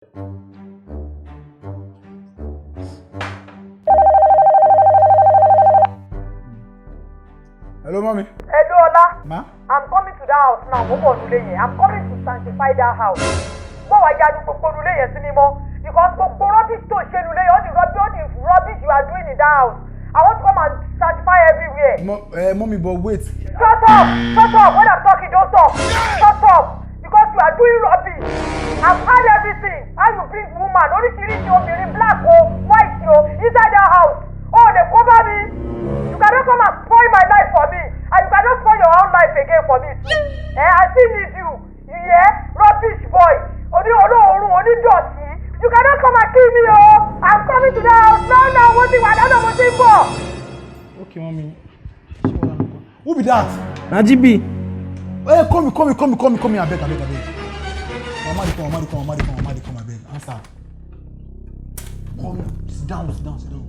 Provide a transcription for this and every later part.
Hello, mommy. Hello, Ola. Ma? I'm coming to that house now. I'm coming to sanctify that house. Because rubbish to all the rubbish you are doing in that house. I want to come and sanctify everywhere. Mommy, but wait. Shut up! Shut up! When I'm talking, don't talk. Shut up! Because you are doing rubbish. I've had everything. How you bring woman, only she black or white inside that house. Oh, they cover me. You cannot come and spoil my life for me. And you cannot spoil your own life again for me too. I still need you. You hear? Rubbish boy. Only dirty. You cannot come and kill me, oh. I'm coming to the house. No, what thing for? Okay, mommy. Who be that? Najibi. Hey, come here, I beg. Mama, come, I beg. Answer. Come, sit down.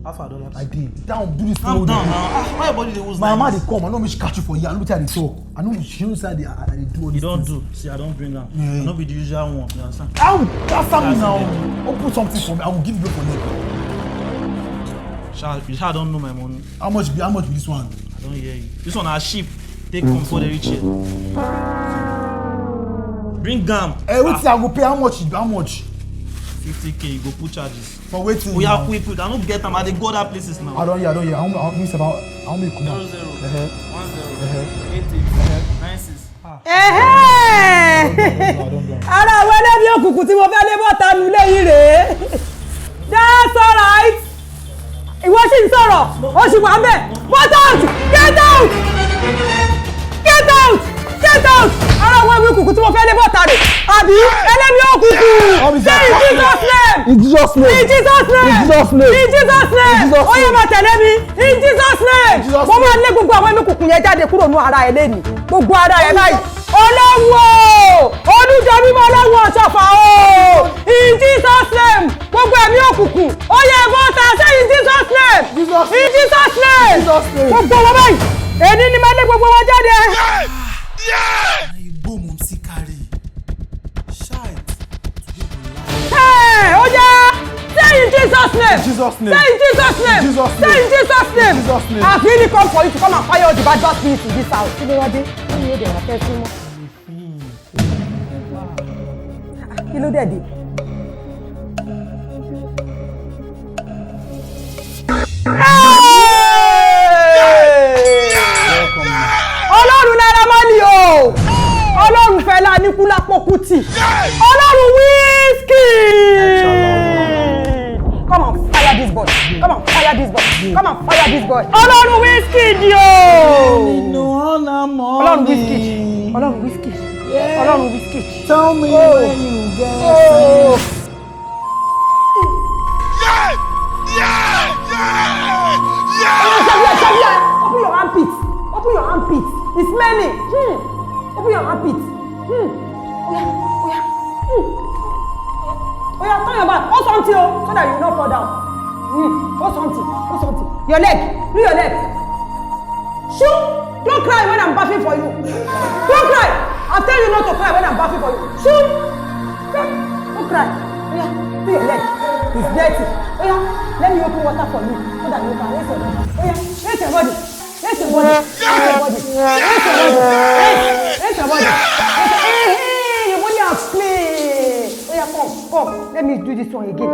How far do you I did. Down, do this. Calm down now. Why your body dey wooz My mama, they come. I know me she catch you for here. I know what I talk. I know she inside there. I do all this. You don't do. See, I don't bring them. Yeah. I don't be the usual one. You understand? I will answer me now. Or put something for me. I will give you for me. You don't know my money. How much be this one? I don't hear you. This one are cheap. Take come before they reach here. Bring gam. Hey, wait till I go pay how much? 50K, you go put charges. For waiting. We are quick. I don't get them. I dey go other places now. I don't hear. I don't make come out. 00 10 88 96. Ara àwọn ẹlẹ́bí òkùnkùn tí mo fẹ́ lé bọ́ta nu ilé yìí rèé. That's all right. Ìwọ sì ń sọ̀rọ̀, ó sì wà bẹ́ẹ̀. Get out! Ara àwọn ẹlẹ́bí òkùnkùn tí mo fẹ́ lé bọ́ta rè. Àbí ẹlẹ́bí òkùnkùn. Say in Jesus' name. In Jesus' name. Ó yẹ máa tẹ̀lé mi. In Jesus' name. Mo máa lé gbogbo àwọn ẹlẹ́bí òkùnkùn yẹn jáde kúrò ní ara ẹ̀ lẹ́nu. Gbogbo ara ẹ̀ báyìí. Ọlọ́wọ́ olùjọ mímọ́ ọlọ́wọ́ ọ̀ṣọ́fà o in Jesus name gbogbo ẹ̀mí òkùnkùn ó yẹ bọ́ta ṣe in Jesus name gbogbo wọn báyìí èdè ni máa lé gbogbo wọn jáde. Igbó mọ̀ sí kárí. Ó yá say in Jesus name. Say in Jesus name. I really come for you to come and fire all the bad spirits in this house. Kí ló wá dé? Kí ló dé wá fẹ́ sí mọ́? Kí ló dé dé? Ọlọ́run Naira Marley o! Ọlọ́run Fẹlá Aníkúlápó Kútì! Ọlọ́run Wizkid! Come on, fire this boy! Ọlọ́run Wizkid yo! Ọlọ́run Wizkid! Tell me when you get Open your armpit. It's smelling. Open your armpit. Oya, turn your back. Hold something so that you will not fall down. Hold something. Your leg. Do your leg. Shoo! Don't cry when I'm bathing for you. Don't cry. I'll tell you not to cry when I'm bathing for you. Shoo! Don't cry. Oya, do your leg. It's dirty. Oya, let me open water for you so that you can rinse your body. Oya, rinse your body. Rinse your body. Hey, your body has clean. Oya, come. Let me do this one again.